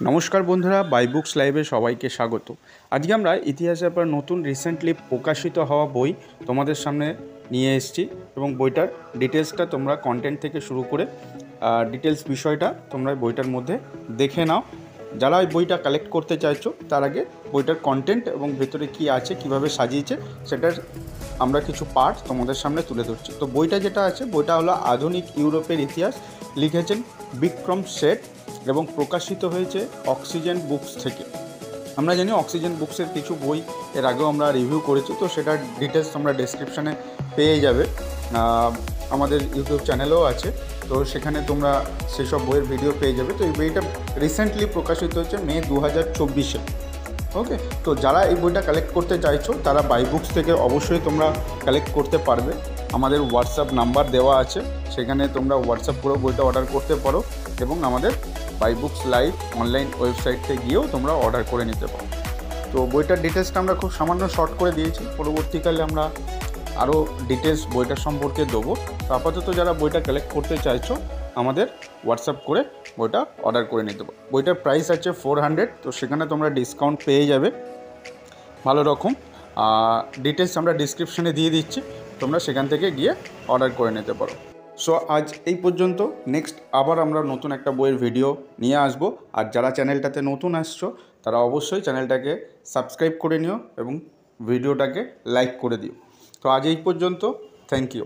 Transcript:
নমস্কার বন্ধুরা, buy books লাইভে সবাইকে স্বাগত। আজকে আমরা ইতিহাসের পর নতুন রিসেন্টলি প্রকাশিত হওয়া বই তোমাদের সামনে নিয়ে এসেছি এবং বইটার ডিটেলসটা তোমরা কন্টেন্ট থেকে শুরু করে ডিটেলস বিষয়টা তোমরা বইটার মধ্যে দেখে নাও। যারা এই বইটা কালেক্ট করতে চাইছো তার আগে বইটার কন্টেন্ট এবং ভেতরে কী আছে, কিভাবে সাজিয়েছে, সেটার আমরা কিছু পার্ট তোমাদের সামনে তুলে ধরছি। তো বইটা যেটা আছে, বইটা হলো আধুনিক ইউরোপের ইতিহাস, লিখেছেন বিক্রম শেঠ এবং প্রকাশিত হয়েছে অক্সিজেন বুকস থেকে। আমরা জানি অক্সিজেন বুকসের কিছু বই এর আগেও আমরা রিভিউ করেছি, তো সেটার ডিটেলস তোমরা ডেসক্রিপশানে পেয়ে যাবে, আমাদের ইউটিউব চ্যানেলেও আছে, তো সেখানে তোমরা সেসব বইয়ের ভিডিও পেয়ে যাবে। তো এই বইটা রিসেন্টলি প্রকাশিত হচ্ছে মে 2024-এ। ওকে, তো যারা এই বইটা কালেক্ট করতে চাইছো তারা বাই বুকস থেকে অবশ্যই তোমরা কালেক্ট করতে পারবে। আমাদের হোয়াটসঅ্যাপ নাম্বার দেওয়া আছে, সেখানে তোমরা হোয়াটসঅ্যাপ করে বইটা অর্ডার করতে পারো এবং আমাদের বাই বুকস লাইভ অনলাইন ওয়েবসাইটে গিয়েও তোমরা অর্ডার করে নিতে পারো। তো বইটার ডিটেলসটা আমরা খুব সামান্য শর্ট করে দিয়েছি, পরবর্তীকালে আমরা আরও ডিটেলস বইটার সম্পর্কে দেবো। তো আপাতত যারা বইটা কালেক্ট করতে চাইছো আমাদের হোয়াটসঅ্যাপ করে বইটা অর্ডার করে নিতে পারো। বইটার প্রাইস আছে 400, তো সেখানে তোমরা ডিসকাউন্ট পেয়ে যাবে ভালো রকম। ডিটেলস আমরা ডিসক্রিপশানে দিয়ে দিচ্ছি, তোমরা সেখান থেকে গিয়ে অর্ডার করে নিতে পারো। সো আজ এই পর্যন্ত, নেক্সট আবার আমরা নতুন একটা বইয়ের ভিডিও নিয়ে আসবো। আর যারা চ্যানেলটাতে নতুন আসছো তারা অবশ্যই চ্যানেলটাকে সাবস্ক্রাইব করে নিও এবং ভিডিওটাকে লাইক করে দিও। তো আজ এই পর্যন্ত, থ্যাংক ইউ।